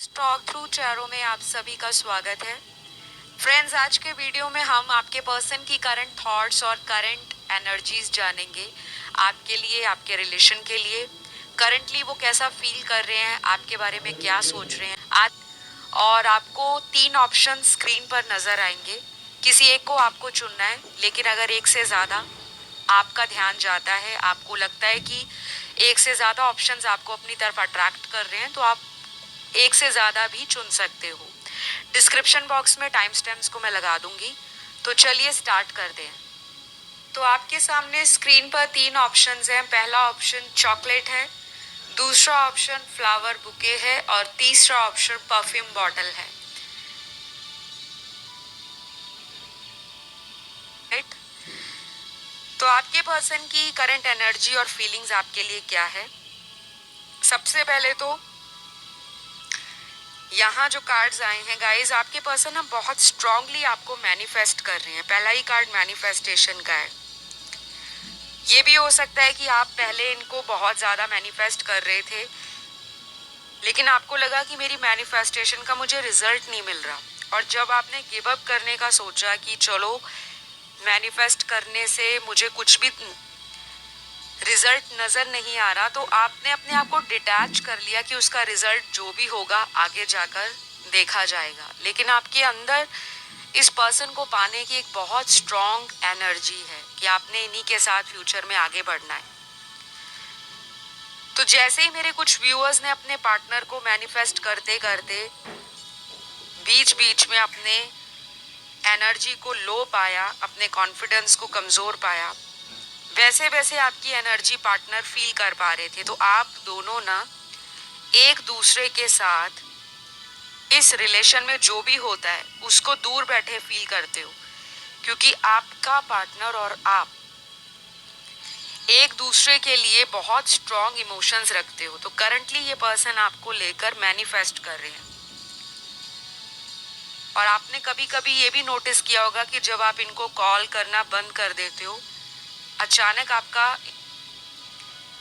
Stock through चैरों में आप सभी का स्वागत है। फ्रेंड्स, आज के वीडियो में हम आपके पर्सन की करंट थॉट्स और करंट एनर्जीज जानेंगे। आपके लिए, आपके रिलेशन के लिए करंटली वो कैसा फील कर रहे हैं, आपके बारे में क्या सोच रहे हैं आज। और आपको 3 ऑप्शन स्क्रीन पर नजर आएंगे। किसी एक को आपको चुनना है, लेकिन अगर एक से ज़्यादा आपका ध्यान जाता है, आपको लगता है कि एक से ज़्यादा ऑप्शंस आपको अपनी तरफ अट्रैक्ट कर रहे हैं, तो आप एक से ज़्यादा भी चुन सकते हो। डिस्क्रिप्शन बॉक्स में टाइम स्टैम्प्स को मैं लगा दूंगी। तो चलिए स्टार्ट कर दें। तो आपके सामने स्क्रीन पर 3 ऑप्शंस हैं। पहला ऑप्शन चॉकलेट है, दूसरा ऑप्शन फ्लावर बुके है और तीसरा ऑप्शन परफ्यूम बॉटल है। राइट? तो आपके पर्सन की करंट एनर्जी और फीलिंग्स आपके लिए क्या है? सबसे पहले तो यहाँ जो कार्ड्स आए हैं गाइस, आपके पर्सन हम बहुत स्ट्रांगली आपको मैनिफेस्ट कर रहे हैं। पहला ही कार्ड मैनिफेस्टेशन का है। ये भी हो सकता है कि आप पहले इनको बहुत ज़्यादा मैनिफेस्ट कर रहे थे, लेकिन आपको लगा कि मेरी मैनिफेस्टेशन का मुझे रिजल्ट नहीं मिल रहा, और जब आपने गिव अप करने का सोचा कि चलो मैनिफेस्ट करने से मुझे कुछ भी रिजल्ट नज़र नहीं आ रहा, तो आपने अपने आप को डिटैच कर लिया कि उसका रिजल्ट जो भी होगा आगे जाकर देखा जाएगा। लेकिन आपके अंदर इस पर्सन को पाने की एक बहुत स्ट्रॉन्ग एनर्जी है कि आपने इन्हीं के साथ फ्यूचर में आगे बढ़ना है। तो जैसे ही मेरे कुछ व्यूअर्स ने अपने पार्टनर को मैनिफेस्ट करते करते बीच बीच में अपने एनर्जी को लो पाया, अपने कॉन्फिडेंस को कमज़ोर पाया, वैसे वैसे आपकी एनर्जी पार्टनर फील कर पा रहे थे। तो आप दोनों ना एक दूसरे के साथ इस रिलेशन में जो भी होता है उसको दूर बैठे फील करते हो, क्योंकि आपका पार्टनर और आप एक दूसरे के लिए बहुत स्ट्रॉन्ग इमोशंस रखते हो। तो करंटली ये पर्सन आपको लेकर मैनिफेस्ट कर रहे हैं। और आपने कभी कभी ये भी नोटिस किया होगा कि जब आप इनको कॉल करना बंद कर देते हो, अचानक आपका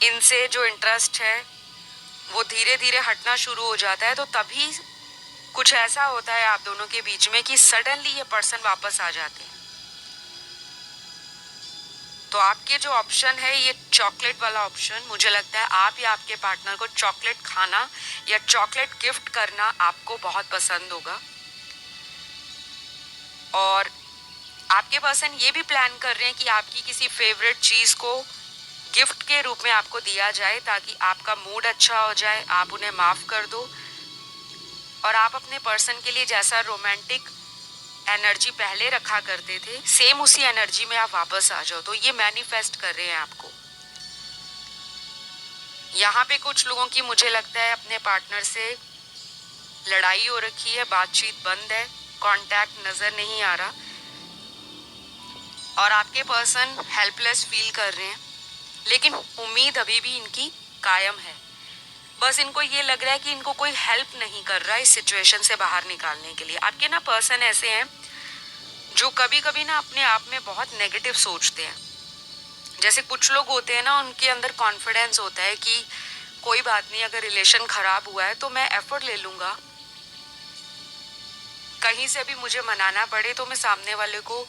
इनसे जो इंटरेस्ट है वो धीरे धीरे हटना शुरू हो जाता है। तो तभी कुछ ऐसा होता है आप दोनों के बीच में कि सडनली ये पर्सन वापस आ जाते हैं। तो आपके जो ऑप्शन है ये चॉकलेट वाला ऑप्शन, मुझे लगता है आप या आपके पार्टनर को चॉकलेट खाना या चॉकलेट गिफ्ट करना आपको बहुत पसंद होगा। और आपके पर्सन ये भी प्लान कर रहे हैं कि आपकी किसी फेवरेट चीज़ को गिफ्ट के रूप में आपको दिया जाए, ताकि आपका मूड अच्छा हो जाए, आप उन्हें माफ़ कर दो और आप अपने पर्सन के लिए जैसा रोमांटिक एनर्जी पहले रखा करते थे, सेम उसी एनर्जी में आप वापस आ जाओ। तो ये मैनिफेस्ट कर रहे हैं आपको। यहाँ पे कुछ लोगों की मुझे लगता है अपने पार्टनर से लड़ाई हो रखी है, बातचीत बंद है, कांटेक्ट नज़र नहीं आ रहा, और आपके पर्सन हेल्पलेस फील कर रहे हैं। लेकिन उम्मीद अभी भी इनकी कायम है। बस इनको ये लग रहा है कि इनको कोई हेल्प नहीं कर रहा इस सिचुएशन से बाहर निकालने के लिए। आपके ना पर्सन ऐसे हैं जो कभी कभी ना अपने आप में बहुत नेगेटिव सोचते हैं। जैसे कुछ लोग होते हैं ना, उनके अंदर कॉन्फिडेंस होता है कि कोई बात नहीं, अगर रिलेशन खराब हुआ है तो मैं एफर्ट ले लूँगा, कहीं से भी मुझे मनाना पड़े तो मैं सामने वाले को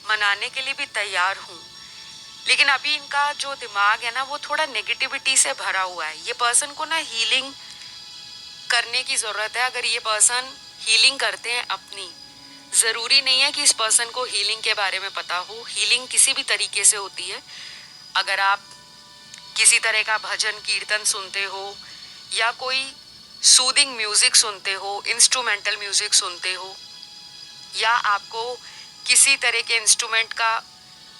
मनाने के लिए भी तैयार हूँ। लेकिन अभी इनका जो दिमाग है ना वो थोड़ा नेगेटिविटी से भरा हुआ है। ये पर्सन को ना हीलिंग करने की ज़रूरत है। अगर ये पर्सन हीलिंग करते हैं अपनी, ज़रूरी नहीं है कि इस पर्सन को हीलिंग के बारे में पता हो। हीलिंग किसी भी तरीके से होती है। अगर आप किसी तरह का भजन कीर्तन सुनते हो या कोई सूदिंग म्यूज़िक सुनते हो, इंस्ट्रूमेंटल म्यूज़िक सुनते हो, या आपको किसी तरह के इंस्ट्रूमेंट का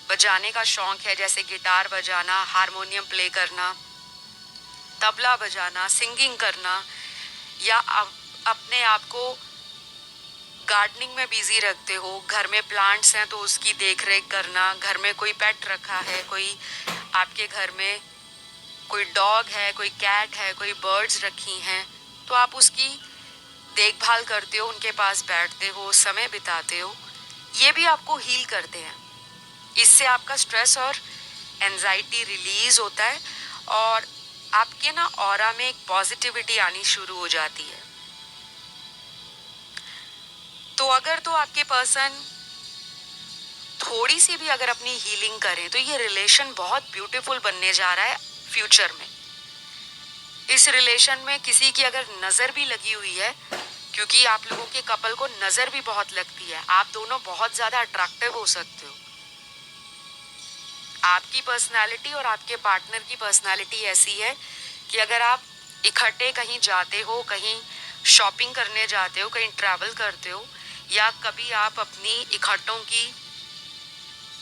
बजाने का शौक है, जैसे गिटार बजाना, हारमोनियम प्ले करना, तबला बजाना, सिंगिंग करना, या अपने आप को गार्डनिंग में बिजी रखते हो, घर में प्लांट्स हैं तो उसकी देख रेख करना, घर में कोई पेट रखा है, कोई आपके घर में कोई डॉग है, कोई कैट है, कोई बर्ड्स रखी हैं, तो आप उसकी देखभाल करते हो, उनके पास बैठते हो, समय बिताते हो। ये भी आपको हील करते हैं। इससे आपका स्ट्रेस और एंजाइटी रिलीज होता है और आपके ना ऑरा में एक पॉजिटिविटी आनी शुरू हो जाती है। तो अगर तो आपके पर्सन थोड़ी सी भी अगर अपनी हीलिंग करें तो ये रिलेशन बहुत ब्यूटीफुल बनने जा रहा है फ्यूचर में। इस रिलेशन में किसी की अगर नजर भी लगी हुई है, क्योंकि आप लोगों के कपल को नजर भी बहुत लगती है, आप दोनों बहुत ज्यादा अट्रैक्टिव हो सकते हो। आपकी पर्सनालिटी और आपके पार्टनर की पर्सनालिटी ऐसी है कि अगर आप इकट्ठे कहीं जाते हो, कहीं शॉपिंग करने जाते हो, कहीं ट्रैवल करते हो, या कभी आप अपनी इकट्ठों की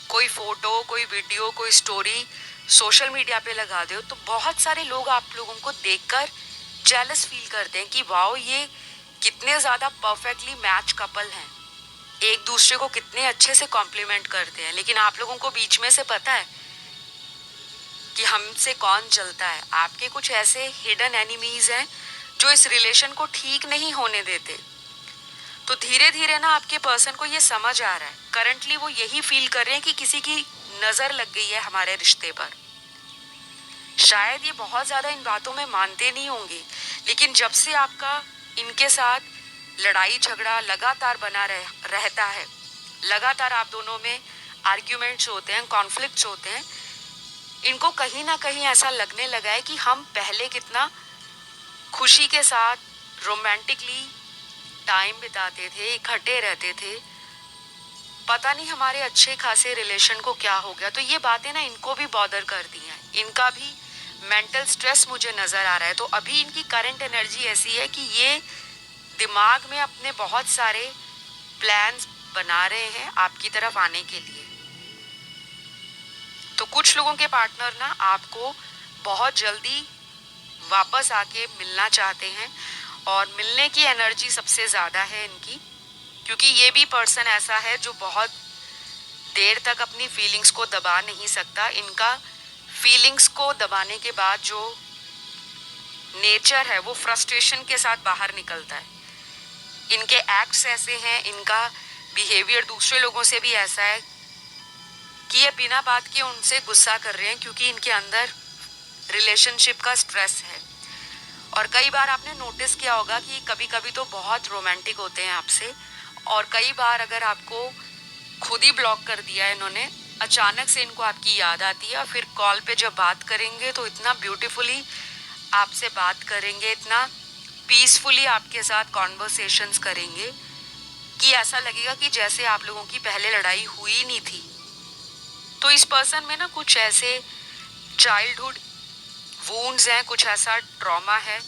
कोई फोटो, कोई वीडियो, कोई स्टोरी सोशल मीडिया पे लगा दो, तो बहुत सारे लोग आप लोगों को देखकर जेलस फील करते हैं कि वाओ, ये कितने ज़्यादा परफेक्टली मैच कपल हैं, एक दूसरे को कितने अच्छे से कॉम्प्लीमेंट करते हैं। लेकिन आप लोगों को बीच में से पता है कि हमसे कौन चलता है। आपके कुछ ऐसे हिडन एनिमीज हैं जो इस रिलेशन को ठीक नहीं होने देते। तो धीरे धीरे ना आपके पर्सन को ये समझ आ रहा है, करंटली वो यही फील कर रहे हैं कि किसी की नजर लग गई है हमारे रिश्ते पर। शायद ये बहुत ज्यादा इन बातों में मानते नहीं होंगे, लेकिन जब से आपका इनके साथ लड़ाई झगड़ा लगातार बना रहता है, लगातार आप दोनों में आर्ग्यूमेंट्स होते हैं, कॉन्फ्लिक्ट्स होते हैं, इनको कहीं ना कहीं ऐसा लगने लगा है कि हम पहले कितना खुशी के साथ रोमांटिकली टाइम बिताते थे, इकट्ठे रहते थे, पता नहीं हमारे अच्छे खासे रिलेशन को क्या हो गया। तो ये बातें ना इनको भी बॉदर करती हैं, इनका भी मेंटल स्ट्रेस मुझे नज़र आ रहा है। तो अभी इनकी करंट एनर्जी ऐसी है कि ये दिमाग में अपने बहुत सारे प्लान्स बना रहे हैं आपकी तरफ आने के लिए। तो कुछ लोगों के पार्टनर ना आपको बहुत जल्दी वापस आके मिलना चाहते हैं, और मिलने की एनर्जी सबसे ज़्यादा है इनकी, क्योंकि ये भी पर्सन ऐसा है जो बहुत देर तक अपनी फीलिंग्स को दबा नहीं सकता। इनका फीलिंग्स को दबाने के बाद जो नेचर है वो फ्रस्ट्रेशन के साथ बाहर निकलता है। इनके एक्ट्स ऐसे हैं, इनका बिहेवियर दूसरे लोगों से भी ऐसा है कि ये बिना बात के उनसे गुस्सा कर रहे हैं, क्योंकि इनके अंदर रिलेशनशिप का स्ट्रेस है। और कई बार आपने नोटिस किया होगा कि कभी कभी तो बहुत रोमांटिक होते हैं आपसे, और कई बार अगर आपको खुद ही ब्लॉक कर दिया है इन्होंने, अचानक से इनको आपकी याद आती है, और फिर कॉल पे जब बात करेंगे तो इतना ब्यूटीफुली आपसे बात करेंगे, इतना पीसफुली आपके साथ कॉन्वर्सेशंस करेंगे कि ऐसा लगेगा कि जैसे आप लोगों की पहले लड़ाई हुई नहीं थी। तो इस पर्सन में ना कुछ ऐसे चाइल्डहुड वुंड्स हैं, कुछ ऐसा ट्रॉमा है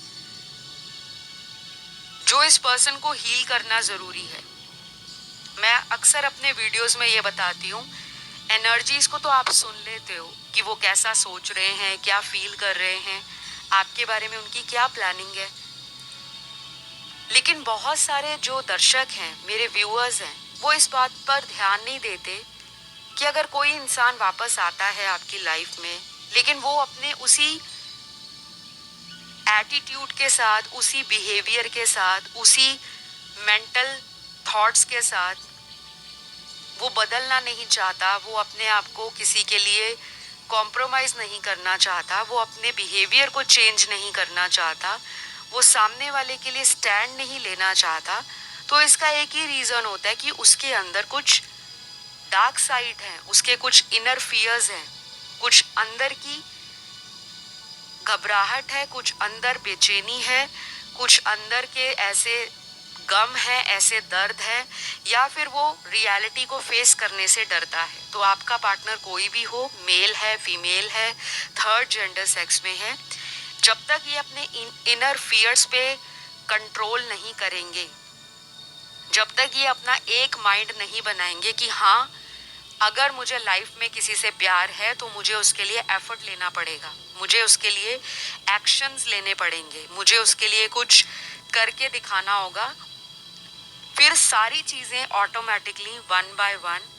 जो इस पर्सन को हील करना ज़रूरी है। मैं अक्सर अपने वीडियोस में ये बताती हूँ, एनर्जीज को तो आप सुन लेते हो कि वो कैसा सोच रहे हैं, क्या फील कर रहे हैं, आपके बारे में उनकी क्या प्लानिंग है, लेकिन बहुत सारे जो दर्शक हैं, मेरे व्यूअर्स हैं, वो इस बात पर ध्यान नहीं देते कि अगर कोई इंसान वापस आता है आपकी लाइफ में, लेकिन वो अपने उसी एटीट्यूड के साथ, उसी बिहेवियर के साथ, उसी मेंटल थॉट्स के साथ वो बदलना नहीं चाहता, वो अपने आप को किसी के लिए कॉम्प्रोमाइज़ नहीं करना चाहता, वो अपने बिहेवियर को चेंज नहीं करना चाहता, वो सामने वाले के लिए स्टैंड नहीं लेना चाहता, तो इसका एक ही रीज़न होता है कि उसके अंदर कुछ डार्क साइड है, उसके कुछ इनर फियर्स हैं, कुछ अंदर की घबराहट है, कुछ अंदर बेचैनी है, कुछ अंदर के ऐसे गम है, ऐसे दर्द है, या फिर वो रियलिटी को फेस करने से डरता है। तो आपका पार्टनर कोई भी हो, मेल है, फीमेल है, थर्ड जेंडर सेक्स में है, जब तक ये अपने इनर फियर्स पे कंट्रोल नहीं करेंगे, जब तक ये अपना एक माइंड नहीं बनाएंगे कि हाँ, अगर मुझे लाइफ में किसी से प्यार है तो मुझे उसके लिए एफर्ट लेना पड़ेगा, मुझे उसके लिए एक्शंस लेने पड़ेंगे, मुझे उसके लिए कुछ करके दिखाना होगा, फिर सारी चीज़ें ऑटोमेटिकली वन बाय वन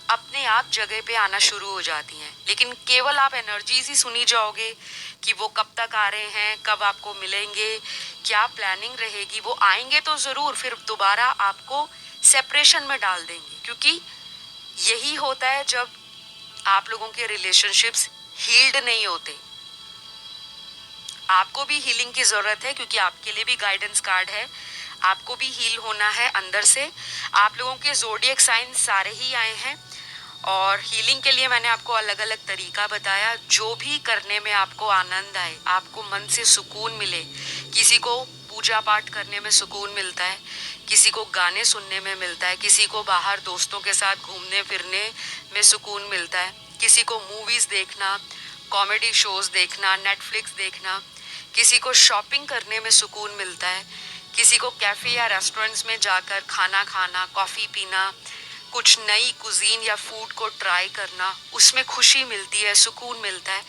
अपने आप जगह पे आना शुरू हो जाती हैं। लेकिन केवल आप एनर्जीज ही सुनी जाओगे कि वो कब तक आ रहे हैं, कब आपको मिलेंगे, क्या प्लानिंग रहेगी, वो आएंगे तो ज़रूर, फिर दोबारा आपको सेपरेशन में डाल देंगे, क्योंकि यही होता है जब आप लोगों के रिलेशनशिप्स हील्ड नहीं होते। आपको भी हीलिंग की ज़रूरत है, क्योंकि आपके लिए भी गाइडेंस कार्ड है, आपको भी हील होना है अंदर से। आप लोगों के ज़ोडिएक साइन सारे ही आए हैं और हीलिंग के लिए मैंने आपको अलग अलग तरीका बताया। जो भी करने में आपको आनंद आए, आपको मन से सुकून मिले। किसी को पूजा पाठ करने में सुकून मिलता है, किसी को गाने सुनने में मिलता है, किसी को बाहर दोस्तों के साथ घूमने फिरने में सुकून मिलता है, किसी को मूवीज़ देखना, कॉमेडी शोज़ देखना, नेटफ्लिक्स देखना, किसी को शॉपिंग करने में सुकून मिलता है, किसी को कैफ़े या रेस्टोरेंट्स में जाकर खाना खाना, कॉफ़ी पीना, कुछ नई कुजीन या फूड को ट्राई करना, उसमें खुशी मिलती है, सुकून मिलता है।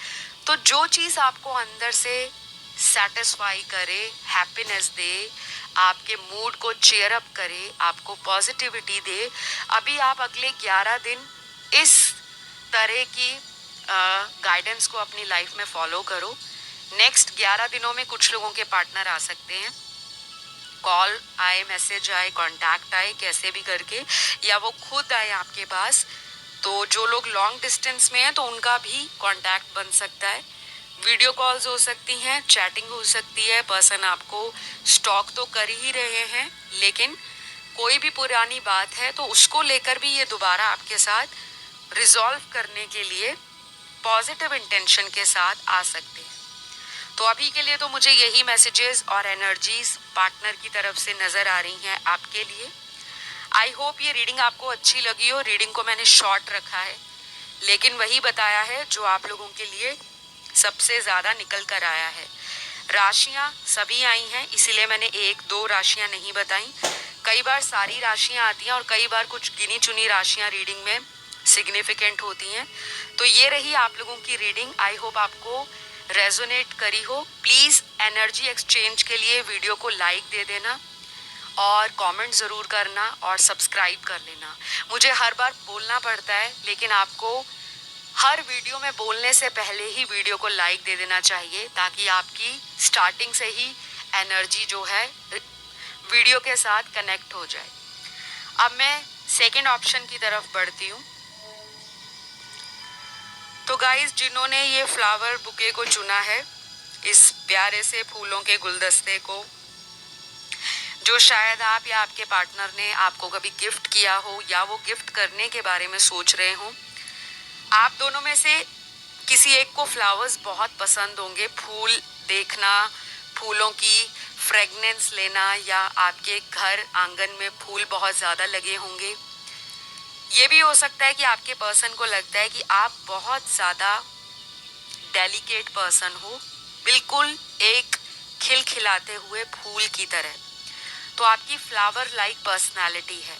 तो जो चीज़ आपको अंदर से सेटिस्फाई करे, हैप्पीनेस दे, आपके मूड को चेयर अप करे, आपको पॉजिटिविटी दे, अभी आप अगले 11 दिन इस तरह की गाइडेंस को अपनी लाइफ में फॉलो करो। नेक्स्ट 11 दिनों में कुछ लोगों के पार्टनर आ सकते हैं, कॉल आए, मैसेज आए, कांटेक्ट आए, कैसे भी करके, या वो खुद आए आपके पास। तो जो लोग लॉन्ग डिस्टेंस में हैं तो उनका भी कांटेक्ट बन सकता है, वीडियो कॉल्स हो सकती हैं, चैटिंग हो सकती है। पर्सन आपको स्टॉक तो कर ही रहे हैं, लेकिन कोई भी पुरानी बात है तो उसको लेकर भी ये दोबारा आपके साथ रिजॉल्व करने के लिए पॉजिटिव इंटेंशन के साथ आ सकते हैं। तो अभी के लिए तो मुझे यही मैसेजेस और एनर्जीज पार्टनर की तरफ से नज़र आ रही हैं आपके लिए। आई होप ये रीडिंग आपको अच्छी लगी हो। रीडिंग को मैंने शॉर्ट रखा है, लेकिन वही बताया है जो आप लोगों के लिए सबसे ज़्यादा निकल कर आया है। राशियाँ सभी आई हैं, इसीलिए मैंने एक दो राशियाँ नहीं बताई। कई बार सारी राशियाँ आती हैं और कई बार कुछ गिनी चुनी राशियाँ रीडिंग में सिग्निफिकेंट होती हैं। तो ये रही आप लोगों की रीडिंग। आई होप आपको रेजोनेट करी हो। प्लीज़ एनर्जी एक्सचेंज के लिए वीडियो को लाइक दे देना और कमेंट ज़रूर करना और सब्सक्राइब कर लेना। मुझे हर बार बोलना पड़ता है, लेकिन आपको हर वीडियो में बोलने से पहले ही वीडियो को लाइक दे देना चाहिए, ताकि आपकी स्टार्टिंग से ही एनर्जी जो है वीडियो के साथ कनेक्ट हो जाए। अब मैं सेकंड ऑप्शन की तरफ बढ़ती हूँ। तो गाइस, जिन्होंने ये फ्लावर बुके को चुना है, इस प्यारे से फूलों के गुलदस्ते को, जो शायद आप या आपके पार्टनर ने आपको कभी गिफ्ट किया हो या वो गिफ्ट करने के बारे में सोच रहे हो, आप दोनों में से किसी एक को फ्लावर्स बहुत पसंद होंगे। फूल देखना, फूलों की फ्रेगनेंस लेना, या आपके घर आंगन में फूल बहुत ज़्यादा लगे होंगे। ये भी हो सकता है कि आपके पर्सन को लगता है कि आप बहुत ज़्यादा डेलिकेट पर्सन हो, बिल्कुल एक खिलखिलाते हुए फूल की तरह। तो आपकी फ्लावर लाइक पर्सनालिटी है,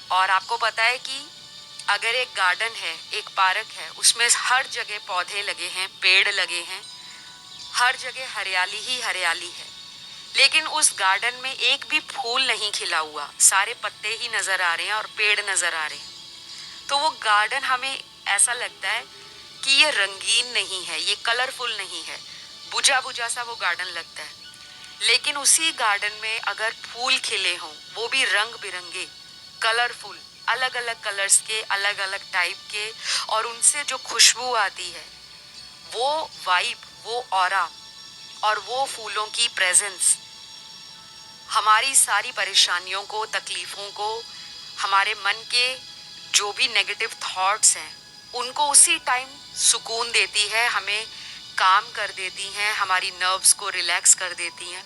और आपको पता है कि अगर एक गार्डन है, एक पार्क है, उसमें हर जगह पौधे लगे हैं, पेड़ लगे हैं, हर जगह हरियाली ही हरियाली है, लेकिन उस गार्डन में एक भी फूल नहीं खिला हुआ, सारे पत्ते ही नज़र आ रहे हैं और पेड़ नज़र आ रहे हैं। तो वो गार्डन हमें ऐसा लगता है कि ये रंगीन नहीं है, ये कलरफुल नहीं है, बुझा बुझा सा वो गार्डन लगता है। लेकिन उसी गार्डन में अगर फूल खिले हों, वो भी रंग बिरंगे, कलरफुल, अलग अलग कलर्स के, अलग अलग टाइप के, और उनसे जो खुशबू आती है, वो वाइब, वो ऑरा और वो फूलों की प्रेजेंस हमारी सारी परेशानियों को, तकलीफ़ों को, हमारे मन के जो भी नेगेटिव थॉट्स हैं, उनको उसी टाइम सुकून देती है, हमें काम कर देती हैं, हमारी नर्व्स को रिलैक्स कर देती हैं।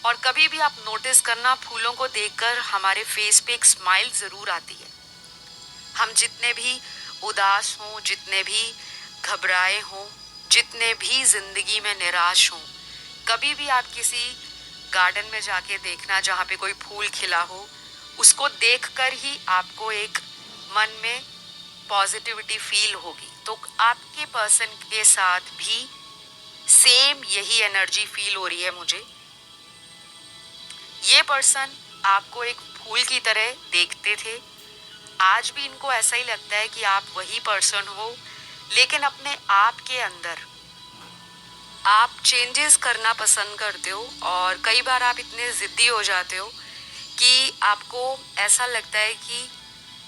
और कभी भी आप नोटिस करना, फूलों को देखकर हमारे फेस पे एक स्माइल ज़रूर आती है। हम जितने भी उदास हों, जितने भी घबराए हों, जितने भी ज़िंदगी में निराश हों, कभी भी आप किसी गार्डन में जाके देखना जहाँ पे कोई फूल खिला हो, उसको देखकर ही आपको एक मन में पॉजिटिविटी फील होगी। तो आपके पर्सन के साथ भी सेम यही एनर्जी फील हो रही है मुझे। ये पर्सन आपको एक फूल की तरह देखते थे, आज भी इनको ऐसा ही लगता है कि आप वही पर्सन हो, लेकिन अपने आप के अंदर आप चेंजेस करना पसंद करते हो, और कई बार आप इतने ज़िद्दी हो जाते हो कि आपको ऐसा लगता है कि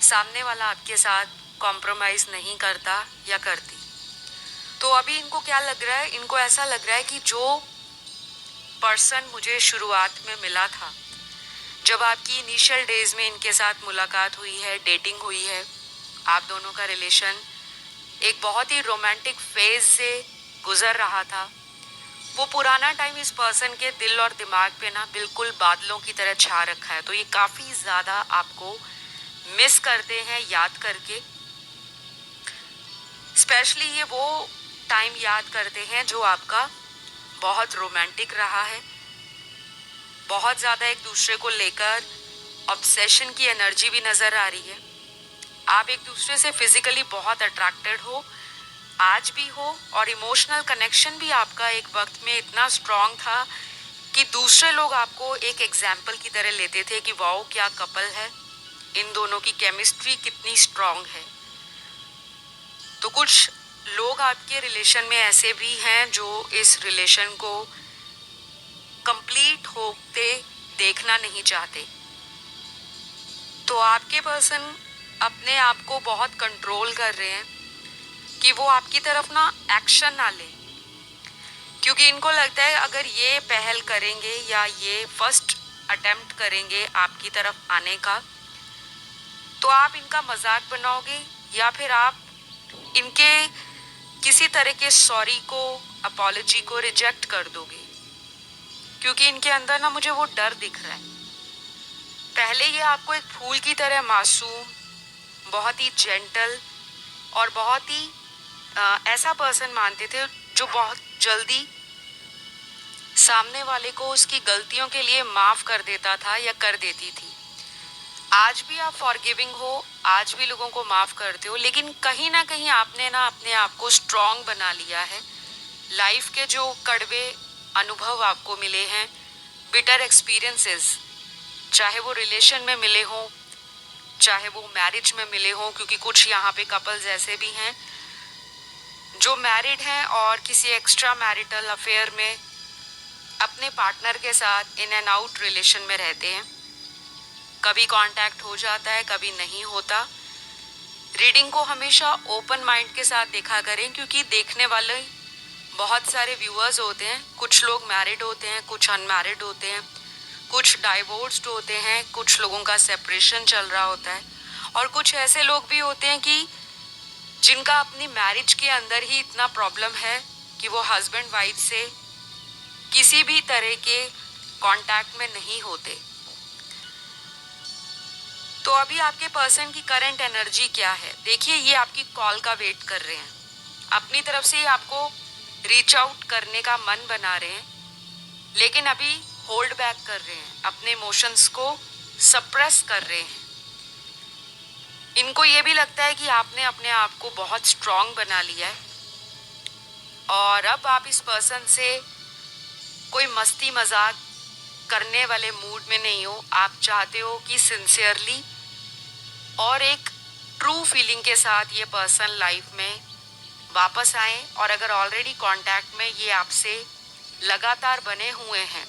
सामने वाला आपके साथ कॉम्प्रोमाइज़ नहीं करता या करती। तो अभी इनको क्या लग रहा है, इनको ऐसा लग रहा है कि जो पर्सन मुझे शुरुआत में मिला था, जब आपकी इनिशियल डेज में इनके साथ मुलाकात हुई है, डेटिंग हुई है, आप दोनों का रिलेशन एक बहुत ही रोमांटिक फेज से गुजर रहा था, वो पुराना टाइम इस पर्सन के दिल और दिमाग पे ना बिल्कुल बादलों की तरह छा रखा है। तो ये काफ़ी ज़्यादा आपको मिस करते हैं याद करके। स्पेशली ये वो टाइम याद करते हैं जो आपका बहुत रोमांटिक रहा है, बहुत ज़्यादा एक दूसरे को लेकर ऑब्सेशन की एनर्जी भी नज़र आ रही है। आप एक दूसरे से फिजिकली बहुत अट्रैक्टेड हो, आज भी हो, और इमोशनल कनेक्शन भी आपका एक वक्त में इतना स्ट्रॉन्ग था कि दूसरे लोग आपको एक एग्जाम्पल की तरह लेते थे कि वाओ क्या कपल है, इन दोनों की केमिस्ट्री कितनी स्ट्रॉन्ग है। तो कुछ लोग आपके रिलेशन में ऐसे भी हैं जो इस रिलेशन को कंप्लीट होते देखना नहीं चाहते। तो आपके पर्सन अपने आप को बहुत कंट्रोल कर रहे हैं कि वो आपकी तरफ ना एक्शन ना ले, क्योंकि इनको लगता है अगर ये पहल करेंगे या ये फर्स्ट अटेम्प्ट करेंगे आपकी तरफ आने का, तो आप इनका मजाक बनाओगे या फिर आप इनके किसी तरह के सॉरी को, अपॉलजी को रिजेक्ट कर दोगे, क्योंकि इनके अंदर ना मुझे वो डर दिख रहा है। पहले ये आपको एक फूल की तरह मासूम, बहुत ही जेंटल और बहुत ही ऐसा पर्सन मानते थे जो बहुत जल्दी सामने वाले को उसकी गलतियों के लिए माफ़ कर देता था या कर देती थी। आज भी आप फॉरगिविंग हो, आज भी लोगों को माफ़ करते हो, लेकिन कहीं ना कहीं आपने ना अपने आप को स्ट्रॉन्ग बना लिया है। लाइफ के जो कड़वे अनुभव आपको मिले हैं, बिटर एक्सपीरियंसेस, चाहे वो रिलेशन में मिले हों, चाहे वो मैरिज में मिले हों, क्योंकि कुछ यहाँ पे कपल्स ऐसे भी हैं जो मैरिड हैं और किसी एक्स्ट्रा मैरिटल अफेयर में अपने पार्टनर के साथ इन एंड आउट रिलेशन में रहते हैं। कभी कांटेक्ट हो जाता है, कभी नहीं होता। रीडिंग को हमेशा ओपन माइंड के साथ देखा करें, क्योंकि देखने वाले बहुत सारे व्यूअर्स होते हैं। कुछ लोग मैरिड होते हैं, कुछ अनमैरिड होते हैं, कुछ डाइवोर्स्ड होते हैं, कुछ लोगों का सेपरेशन चल रहा होता है, और कुछ ऐसे लोग भी होते हैं कि जिनका अपनी मैरिज के अंदर ही इतना प्रॉब्लम है कि वो हस्बैंड वाइफ से किसी भी तरह के कांटेक्ट में नहीं होते। तो अभी आपके पर्सन की करंट एनर्जी क्या है? देखिए, ये आपकी कॉल का वेट कर रहे हैं, अपनी तरफ से आपको रीच आउट करने का मन बना रहे हैं, लेकिन अभी होल्ड बैक कर रहे हैं, अपने इमोशंस को सप्रेस कर रहे हैं। इनको ये भी लगता है कि आपने अपने आप को बहुत स्ट्रॉन्ग बना लिया है, और अब आप इस पर्सन से कोई मस्ती मजाक करने वाले मूड में नहीं हो। आप चाहते हो कि सिंसियरली और एक ट्रू फीलिंग के साथ ये पर्सन लाइफ में वापस आए, और अगर ऑलरेडी कांटेक्ट में ये आपसे लगातार बने हुए हैं,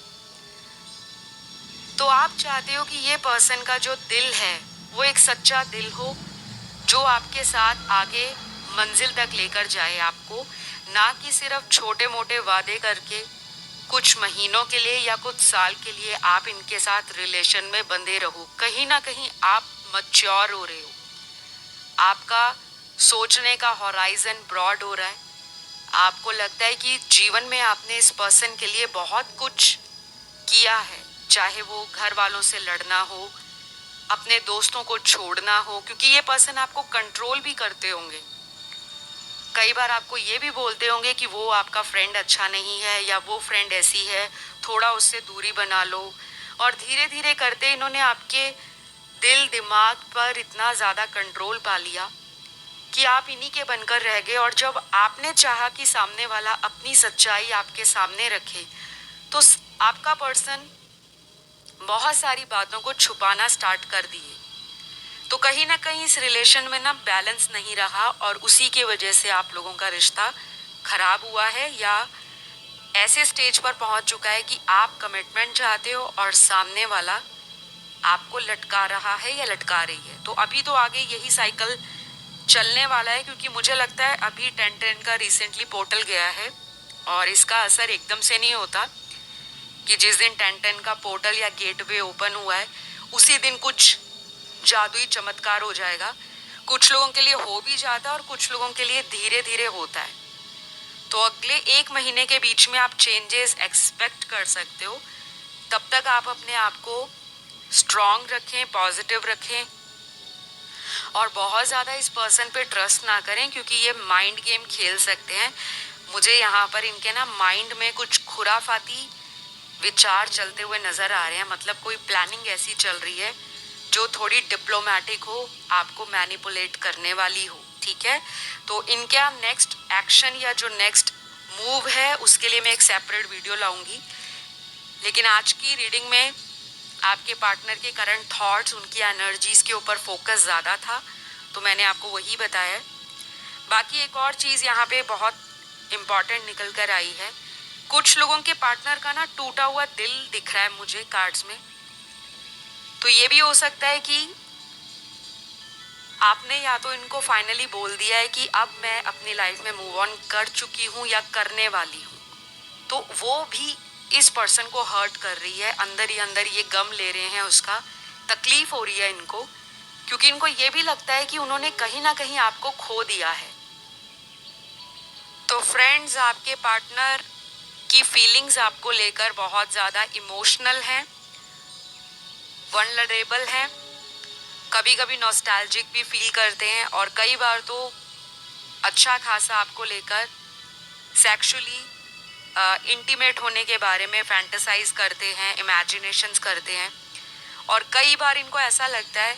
तो आप चाहते हो कि ये पर्सन का जो दिल है वो एक सच्चा दिल हो, जो आपके साथ आगे मंजिल तक लेकर जाए आपको, ना कि सिर्फ छोटे मोटे वादे करके कुछ महीनों के लिए या कुछ साल के लिए आप इनके साथ रिलेशन में बंधे रहो। कहीं ना कहीं आप मैच्योर हो रहे हो, आपका सोचने का हॉराइजन ब्रॉड हो रहा है। आपको लगता है कि जीवन में आपने इस पर्सन के लिए बहुत कुछ किया है, चाहे वो घर वालों से लड़ना हो, अपने दोस्तों को छोड़ना हो, क्योंकि ये पर्सन आपको कंट्रोल भी करते होंगे। कई बार आपको ये भी बोलते होंगे कि वो आपका फ्रेंड अच्छा नहीं है, या वो फ्रेंड ऐसी है, थोड़ा उससे दूरी बना लो। और धीरे धीरे करते इन्होंने आपके दिल दिमाग पर इतना ज़्यादा कंट्रोल पा लिया कि आप इन्हीं के बनकर रह गए। और जब आपने चाहा कि सामने वाला अपनी सच्चाई आपके सामने रखे, तो आपका पर्सन बहुत सारी बातों को छुपाना स्टार्ट कर दिए। तो कहीं ना कहीं इस रिलेशन में ना बैलेंस नहीं रहा, और उसी की वजह से आप लोगों का रिश्ता खराब हुआ है, या ऐसे स्टेज पर पहुंच चुका है कि आप कमिटमेंट चाहते हो और सामने वाला आपको लटका रहा है या लटका रही है। तो अभी तो आगे यही साइकिल चलने वाला है, क्योंकि मुझे लगता है अभी 10-10 का रिसेंटली पोर्टल गया है, और इसका असर एकदम से नहीं होता कि जिस दिन 10-10 का पोर्टल या गेटवे ओपन हुआ है उसी दिन कुछ जादुई चमत्कार हो जाएगा। कुछ लोगों के लिए हो भी जाता है और कुछ लोगों के लिए धीरे धीरे होता है। तो अगले 1 महीने के बीच में आप चेंजेस एक्सपेक्ट कर सकते हो। तब तक आप अपने आप को स्ट्रॉन्ग रखें, पॉजिटिव रखें और बहुत ज़्यादा इस पर्सन पे ट्रस्ट ना करें, क्योंकि ये माइंड गेम खेल सकते हैं। मुझे यहाँ पर इनके ना माइंड में कुछ खुराफाती विचार चलते हुए नज़र आ रहे हैं। मतलब कोई प्लानिंग ऐसी चल रही है जो थोड़ी डिप्लोमेटिक हो, आपको मैनिपुलेट करने वाली हो। ठीक है, तो इनका नेक्स्ट एक्शन या जो नेक्स्ट मूव है उसके लिए मैं एक सेपरेट वीडियो लाऊंगी। लेकिन आज की रीडिंग में आपके पार्टनर के करंट थॉट्स, उनकी एनर्जीज के ऊपर फोकस ज़्यादा था, तो मैंने आपको वही बताया। बाकी एक और चीज़ यहाँ पे बहुत इम्पॉर्टेंट निकल कर आई है। कुछ लोगों के पार्टनर का ना टूटा हुआ दिल दिख रहा है मुझे कार्ड्स में। तो ये भी हो सकता है कि आपने या तो इनको फाइनली बोल दिया है कि अब मैं अपनी लाइफ में मूव ऑन कर चुकी हूँ या करने वाली हूँ, तो वो भी इस पर्सन को हर्ट कर रही है। अंदर ही अंदर ये गम ले रहे हैं, उसका तकलीफ हो रही है इनको, क्योंकि इनको ये भी लगता है कि उन्होंने कहीं ना कहीं आपको खो दिया है। तो फ्रेंड्स, आपके पार्टनर की फीलिंग्स आपको लेकर बहुत ज़्यादा इमोशनल हैं, वल्नरेबल हैं, कभी कभी नॉस्टैल्जिक भी फील करते हैं और कई बार तो अच्छा खासा आपको लेकर सेक्सुअली इंटीमेट होने के बारे में फैंटेसाइज करते हैं, इमेजिनेशंस करते हैं। और कई बार इनको ऐसा लगता है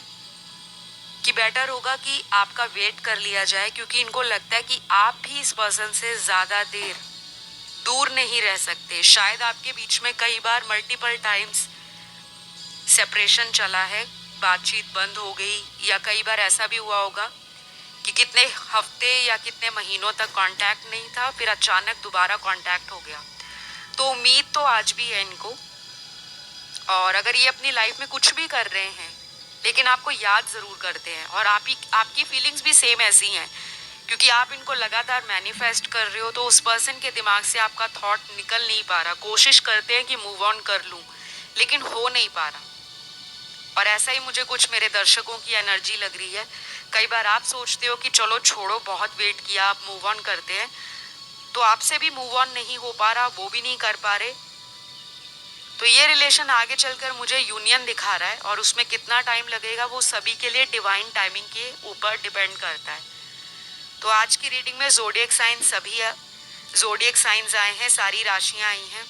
कि बेटर होगा कि आपका वेट कर लिया जाए, क्योंकि इनको लगता है कि आप भी इस पर्सन से ज़्यादा देर दूर नहीं रह सकते। शायद आपके बीच में कई बार मल्टीपल टाइम्स सेपरेशन चला है, बातचीत बंद हो गई, या कई बार ऐसा भी हुआ होगा कि कितने हफ्ते या कितने महीनों तक कांटेक्ट नहीं था, फिर अचानक दोबारा कांटेक्ट हो गया। तो उम्मीद तो आज भी है इनको। और अगर ये अपनी लाइफ में कुछ भी कर रहे हैं लेकिन आपको याद ज़रूर करते हैं, और आपकी फीलिंग्स भी सेम ऐसी हैं, क्योंकि आप इनको लगातार मैनिफेस्ट कर रहे हो, तो उस पर्सन के दिमाग से आपका थॉट निकल नहीं पा रहा। कोशिश करते हैं कि मूव ऑन कर लूँ, लेकिन हो नहीं पा रहा। और ऐसा ही मुझे कुछ मेरे दर्शकों की एनर्जी लग रही है। कई बार आप सोचते हो कि चलो छोड़ो, बहुत वेट किया, आप मूव ऑन करते हैं, तो आपसे भी मूव ऑन नहीं हो पा रहा, वो भी नहीं कर पा रहे। तो ये रिलेशन आगे चलकर मुझे यूनियन दिखा रहा है, और उसमें कितना टाइम लगेगा वो सभी के लिए डिवाइन टाइमिंग के ऊपर डिपेंड करता है। तो आज की रीडिंग में ज़ोडिएक साइन सभी ज़ोडिएक साइंस आए हैं, सारी राशियाँ आई हैं।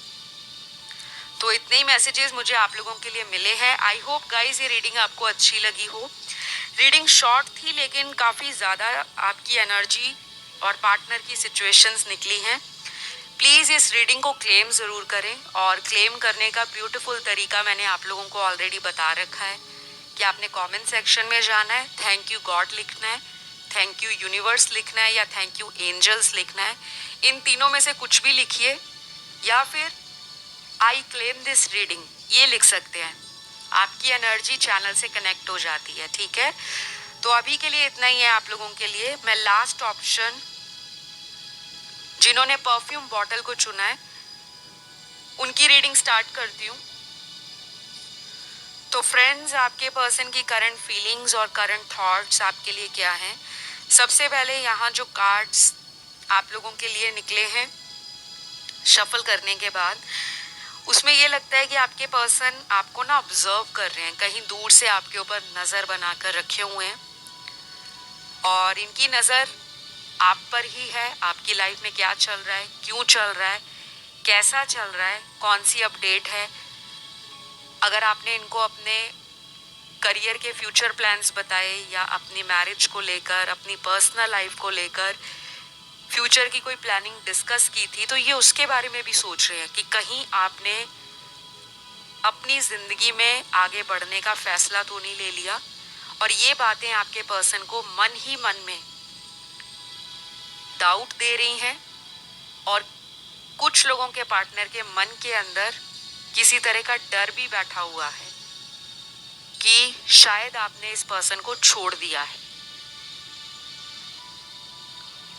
तो इतने ही मैसेजेस मुझे आप लोगों के लिए मिले हैं। आई होप गाइज ये रीडिंग आपको अच्छी लगी हो। रीडिंग शॉर्ट थी, लेकिन काफ़ी ज़्यादा आपकी एनर्जी और पार्टनर की सिचुएशंस निकली हैं। प्लीज़ इस रीडिंग को क्लेम ज़रूर करें, और क्लेम करने का ब्यूटीफुल तरीका मैंने आप लोगों को ऑलरेडी बता रखा है कि आपने कमेंट सेक्शन में जाना है, थैंक यू गॉड लिखना है, थैंक यू यूनिवर्स लिखना है, या थैंक यू एंजल्स लिखना है। इन तीनों में से कुछ भी लिखिए, या फिर आई क्लेम दिस रीडिंग ये लिख सकते हैं। आपकी एनर्जी चैनल से कनेक्ट हो जाती है। ठीक है, तो अभी के लिए इतना ही है आप लोगों के लिए। मैं लास्ट ऑप्शन, जिन्होंने परफ्यूम बॉटल को चुना है, उनकी रीडिंग स्टार्ट करती हूँ। तो फ्रेंड्स, आपके पर्सन की करंट फीलिंग्स और करंट थॉट्स आपके लिए क्या हैं? सबसे पहले यहाँ जो कार्ड्स आप लोगों के लिए निकले हैं शफल करने के बाद, उसमें ये लगता है कि आपके पर्सन आपको ना ऑब्जर्व कर रहे हैं, कहीं दूर से आपके ऊपर नज़र बनाकर रखे हुए हैं, और इनकी नज़र आप पर ही है। आपकी लाइफ में क्या चल रहा है, क्यों चल रहा है, कैसा चल रहा है, कौन सी अपडेट है। अगर आपने इनको अपने करियर के फ्यूचर प्लान्स बताए, या अपनी मैरिज को लेकर, अपनी पर्सनल लाइफ को लेकर फ्यूचर की कोई प्लानिंग डिस्कस की थी, तो ये उसके बारे में भी सोच रहे हैं कि कहीं आपने अपनी ज़िंदगी में आगे बढ़ने का फैसला तो नहीं ले लिया। और ये बातें आपके पर्सन को मन ही मन में डाउट दे रही हैं, और कुछ लोगों के पार्टनर के मन के अंदर किसी तरह का डर भी बैठा हुआ है कि शायद आपने इस पर्सन को छोड़ दिया है।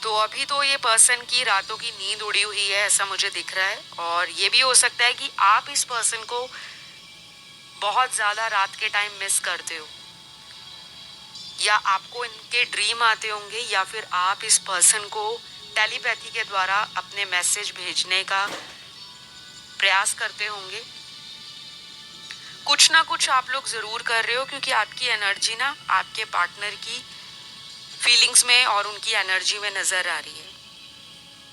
तो अभी तो ये पर्सन की रातों की नींद उड़ी हुई है, ऐसा मुझे दिख रहा है। और ये भी हो सकता है कि आप इस पर्सन को बहुत ज़्यादा रात के टाइम मिस करते हो, या आपको इनके ड्रीम आते होंगे, या फिर आप इस पर्सन को टेलीपैथी के द्वारा अपने मैसेज भेजने का प्रयास करते होंगे। कुछ ना कुछ आप लोग ज़रूर कर रहे हो, क्योंकि आपकी एनर्जी ना आपके पार्टनर की फीलिंग्स में और उनकी एनर्जी में नज़र आ रही है।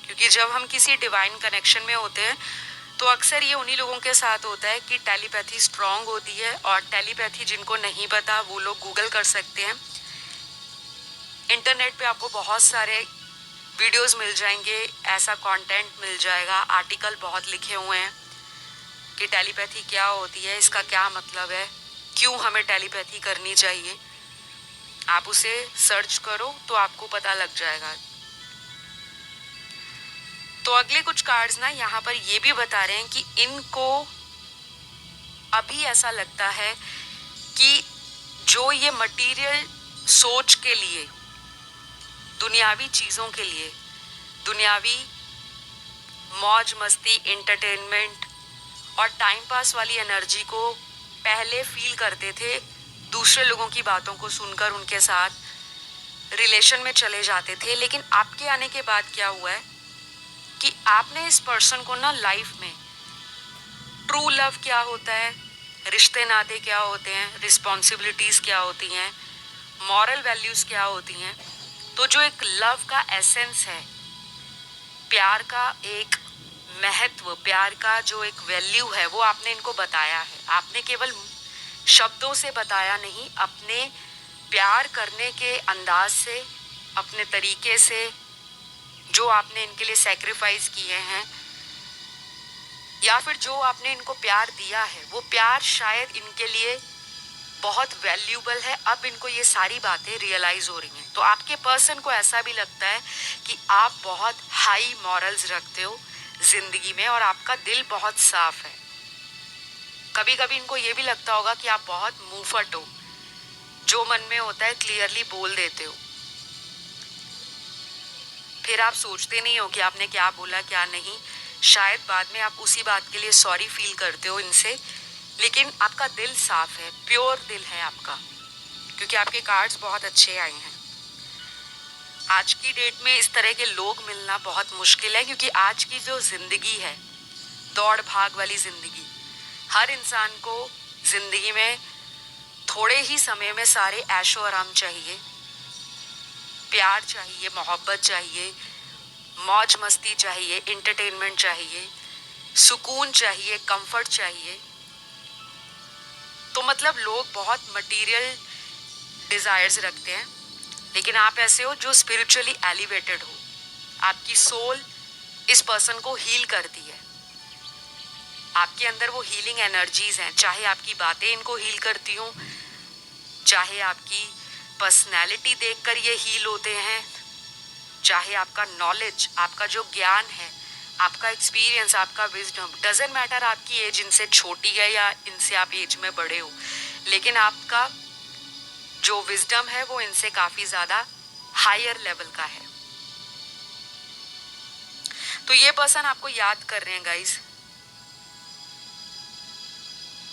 क्योंकि जब हम किसी डिवाइन कनेक्शन में होते हैं तो अक्सर ये उन्हीं लोगों के साथ होता है कि टेलीपैथी स्ट्रांग होती है। और टेलीपैथी जिनको नहीं पता वो लोग गूगल कर सकते हैं, इंटरनेट पे आपको बहुत सारे वीडियोस मिल जाएंगे, ऐसा कंटेंट मिल जाएगा, आर्टिकल बहुत लिखे हुए हैं कि टेलीपैथी क्या होती है, इसका क्या मतलब है, क्यों हमें टेलीपैथी करनी चाहिए। आप उसे सर्च करो तो आपको पता लग जाएगा। तो अगले कुछ कार्ड्स ना यहाँ पर ये भी बता रहे हैं कि इनको अभी ऐसा लगता है कि जो ये मटेरियल सोच के लिए, दुनियावी चीज़ों के लिए, दुनियावी मौज मस्ती, एंटरटेनमेंट और टाइम पास वाली एनर्जी को पहले फील करते थे, दूसरे लोगों की बातों को सुनकर उनके साथ रिलेशन में चले जाते थे। लेकिन आपके आने के बाद क्या हुआ है कि आपने इस पर्सन को ना लाइफ में ट्रू लव क्या होता है, रिश्ते नाते क्या होते हैं, रिस्पॉन्सिबिलिटीज़ क्या होती हैं, मॉरल वैल्यूज़ क्या होती हैं, तो जो एक लव का एसेंस है, प्यार का एक महत्व, प्यार का जो एक वैल्यू है, वो आपने इनको बताया है। आपने केवल शब्दों से बताया नहीं, अपने प्यार करने के अंदाज से, अपने तरीके से, जो आपने इनके लिए सैक्रिफाइस किए हैं, या फिर जो आपने इनको प्यार दिया है, वो प्यार शायद इनके लिए बहुत वैल्यूबल है। अब इनको ये सारी बातें रियलाइज हो रही हैं। तो आपके पर्सन को ऐसा भी लगता है कि आप बहुत हाई मॉरल्स रखते हो जिंदगी में और आपका दिल बहुत साफ है। कभी कभी इनको ये भी लगता होगा कि आप बहुत मुंहफट हो, जो मन में होता है क्लियरली बोल देते हो, फिर आप सोचते नहीं हो कि आपने क्या बोला क्या नहीं। शायद बाद में आप उसी बात के लिए सॉरी फील करते हो इनसे, लेकिन आपका दिल साफ है, प्योर दिल है आपका, क्योंकि आपके कार्ड्स बहुत अच्छे आए हैं। आज की डेट में इस तरह के लोग मिलना बहुत मुश्किल है, क्योंकि आज की जो जिंदगी है, दौड़ भाग वाली जिंदगी, हर इंसान को जिंदगी में थोड़े ही समय में सारे ऐशो आराम चाहिए, प्यार चाहिए, मोहब्बत चाहिए, मौज मस्ती चाहिए, एंटरटेनमेंट चाहिए, सुकून चाहिए, कंफर्ट चाहिए। तो मतलब लोग बहुत मटेरियल डिजायर्स रखते हैं, लेकिन आप ऐसे हो जो स्पिरिचुअली एलिवेटेड हो। आपकी सोल इस पर्सन को हील करती है, आपके अंदर वो हीलिंग एनर्जीज हैं। चाहे आपकी बातें इनको हील करती हों, चाहे आपकी पर्सनैलिटी देखकर ये हील होते हैं, चाहे आपका नॉलेज, आपका जो ज्ञान है, आपका एक्सपीरियंस, आपका विजडम, डजेंट मैटर आपकी एज इनसे छोटी है या इनसे आप एज में बड़े हो, लेकिन आपका जो विजडम है वो इनसे काफी ज्यादा हायर लेवल का है। तो ये पर्सन आपको याद कर रहे हैं गाइस,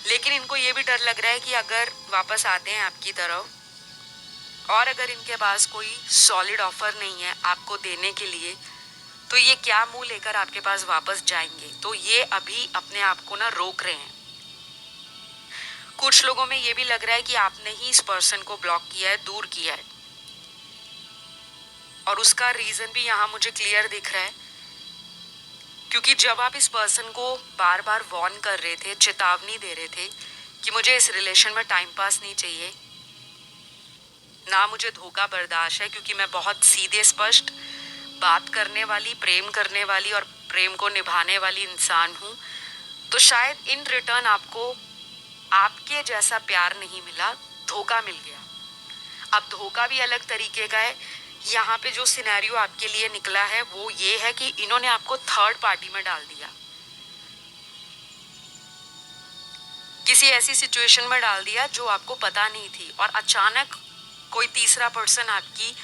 लेकिन इनको ये भी डर लग रहा है कि अगर वापस आते हैं आपकी तरफ और अगर इनके पास कोई सॉलिड ऑफर नहीं है आपको देने के लिए, तो ये क्या मुंह लेकर आपके पास वापस जाएंगे। तो ये अभी अपने आप को ना रोक रहे हैं। कुछ लोगों में ये भी लग रहा है कि आपने ही इस पर्सन को ब्लॉक किया है, दूर किया है, और उसका रीजन भी यहाँ मुझे क्लियर दिख रहा है, क्योंकि जब आप इस पर्सन को बार बार वॉर्न कर रहे थे, चेतावनी दे रहे थे कि मुझे इस रिलेशन में टाइम पास नहीं चाहिए, ना मुझे धोखा बर्दाश्त है, क्योंकि मैं बहुत सीधे स्पष्ट बात करने वाली, प्रेम करने वाली और प्रेम को निभाने वाली इंसान हूँ, तो शायद इन रिटर्न आपको आपके जैसा प्यार नहीं मिला, धोखा मिल गया। अब धोखा भी अलग तरीके का है। यहाँ पे जो सिनेरियो आपके लिए निकला है वो ये है कि इन्होंने आपको थर्ड पार्टी में डाल दिया, किसी ऐसी सिचुएशन में डाल दिया जो आपको पता नहीं थी, और अचानक कोई तीसरा पर्सन आपकी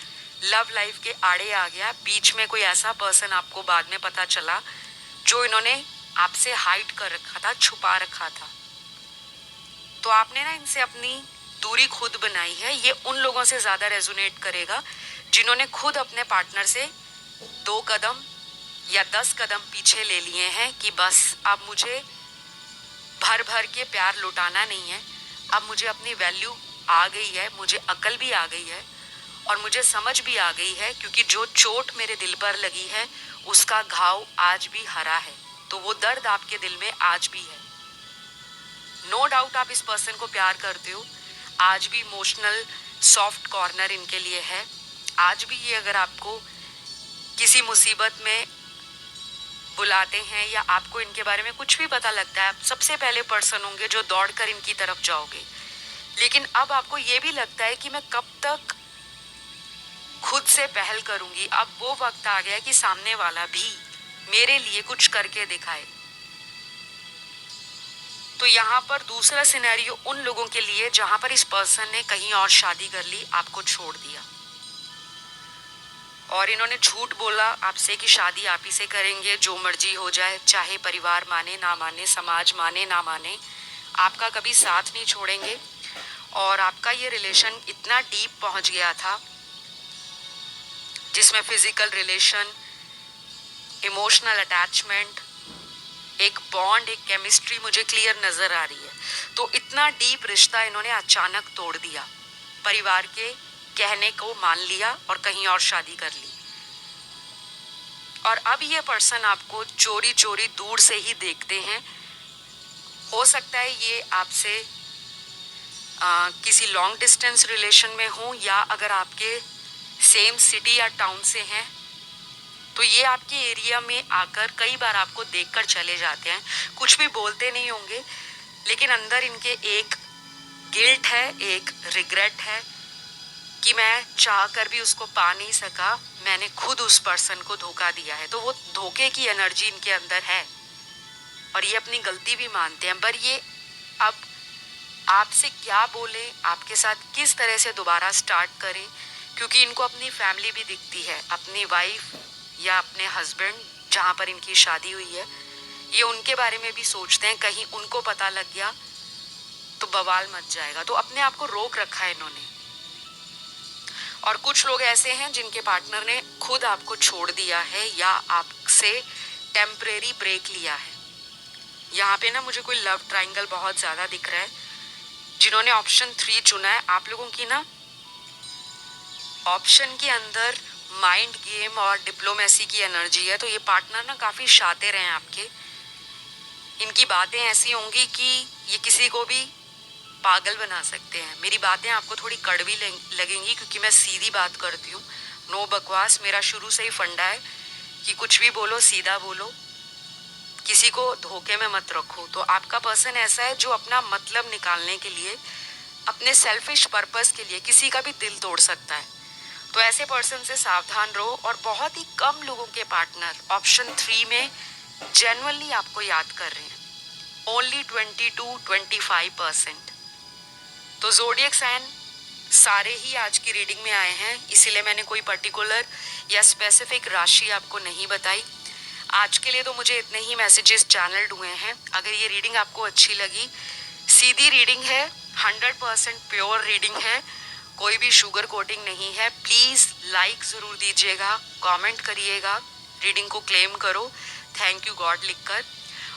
लव लाइफ के आड़े आ गया। बीच में कोई ऐसा पर्सन आपको बाद में पता चला जो इन्होंने आपसे हाइड कर रखा था, छुपा रखा था। तो आपने ना इनसे अपनी दूरी खुद बनाई है। ये उन लोगों से ज़्यादा रेजोनेट करेगा जिन्होंने खुद अपने पार्टनर से 2 कदम या 10 कदम पीछे ले लिए हैं कि बस अब मुझे भर भर के प्यार लुटाना नहीं है, अब मुझे अपनी वैल्यू आ गई है, मुझे अकल भी आ गई है और मुझे समझ भी आ गई है, क्योंकि जो चोट मेरे दिल पर लगी है उसका घाव आज भी हरा है, तो वो दर्द आपके दिल में आज भी है। नो डाउट आप इस पर्सन को प्यार करते हो, आज भी इमोशनल सॉफ्ट कॉर्नर इनके लिए है। आज भी ये अगर आपको किसी मुसीबत में बुलाते हैं या आपको इनके बारे में कुछ भी पता लगता है, आप सबसे पहले पर्सन होंगे जो दौड़कर इनकी तरफ जाओगे। लेकिन अब आपको ये भी लगता है कि मैं कब तक खुद से पहल करूंगी। अब वो वक्त आ गया कि सामने वाला भी मेरे लिए कुछ करके दिखाए। तो यहाँ पर दूसरा सिनेरियो उन लोगों के लिए जहां पर इस पर्सन ने कहीं और शादी कर ली, आपको छोड़ दिया और इन्होंने झूठ बोला आपसे कि शादी आप ही से करेंगे, जो मर्जी हो जाए, चाहे परिवार माने ना माने, समाज माने ना माने, आपका कभी साथ नहीं छोड़ेंगे। और आपका ये रिलेशन इतना डीप पहुंच गया था जिसमें फिजिकल रिलेशन, इमोशनल अटैचमेंट, एक बॉन्ड, एक केमिस्ट्री मुझे क्लियर नजर आ रही है। तो इतना डीप रिश्ता इन्होंने अचानक तोड़ दिया, परिवार के कहने को मान लिया और कहीं और शादी कर ली। और अब ये पर्सन आपको चोरी चोरी दूर से ही देखते हैं। हो सकता है ये आपसे किसी लॉन्ग डिस्टेंस रिलेशन में हो, या अगर आपके सेम सिटी या टाउन से हैं तो ये आपके एरिया में आकर कई बार आपको देखकर चले जाते हैं। कुछ भी बोलते नहीं होंगे, लेकिन अंदर इनके एक गिल्ट है, एक रिग्रेट है कि मैं चाह कर भी उसको पा नहीं सका, मैंने खुद उस पर्सन को धोखा दिया है। तो वो धोखे की एनर्जी इनके अंदर है और ये अपनी गलती भी मानते हैं। पर ये अब आपसे क्या बोले, आपके साथ किस तरह से दोबारा स्टार्ट करें, क्योंकि इनको अपनी फैमिली भी दिखती है, अपनी वाइफ या अपने हस्बैंड जहाँ पर इनकी शादी हुई है, ये उनके बारे में भी सोचते हैं, कहीं उनको पता लग गया तो बवाल मच जाएगा। तो अपने आप को रोक रखा है इन्होंने। और कुछ लोग ऐसे हैं जिनके पार्टनर ने खुद आपको छोड़ दिया है या आपसे टेम्परेरी ब्रेक लिया है। यहाँ पे ना मुझे कोई लव ट्रायंगल बहुत ज़्यादा दिख रहा है। जिन्होंने ऑप्शन 3 चुना है, आप लोगों की ना ऑप्शन के अंदर माइंड गेम और डिप्लोमेसी की एनर्जी है। तो ये पार्टनर ना काफ़ी शातिर हैं आपके। इनकी बातें ऐसी होंगी कि ये किसी को भी पागल बना सकते हैं। मेरी बातें आपको थोड़ी कड़वी लगेंगी क्योंकि मैं सीधी बात करती हूँ, नो बकवास। मेरा शुरू से ही फंडा है कि कुछ भी बोलो सीधा बोलो, किसी को धोखे में मत रखो। तो आपका पर्सन ऐसा है जो अपना मतलब निकालने के लिए, अपने सेल्फिश पर्पस के लिए किसी का भी दिल तोड़ सकता है। तो ऐसे पर्सन से सावधान रहो। और बहुत ही कम लोगों के पार्टनर ऑप्शन 3 में जेन्युइनली आपको याद कर रहे हैं, ओनली 20-25%। तो ज़ोडिएक साइन सारे ही आज की रीडिंग में आए हैं, इसीलिए मैंने कोई पर्टिकुलर या स्पेसिफिक राशि आपको नहीं बताई। आज के लिए तो मुझे इतने ही मैसेजेस चैनल्ड हुए हैं। अगर ये रीडिंग आपको अच्छी लगी, सीधी रीडिंग है, 100% प्योर रीडिंग है, कोई भी शुगर कोटिंग नहीं है। प्लीज़ लाइक ज़रूर दीजिएगा, कमेंट करिएगा, रीडिंग को क्लेम करो थैंक यू गॉड लिखकर।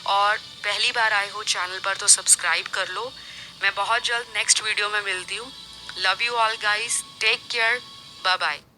और पहली बार आए हो चैनल पर तो सब्सक्राइब कर लो। मैं बहुत जल्द नेक्स्ट वीडियो में मिलती हूँ। Love you all guys, take care, bye bye.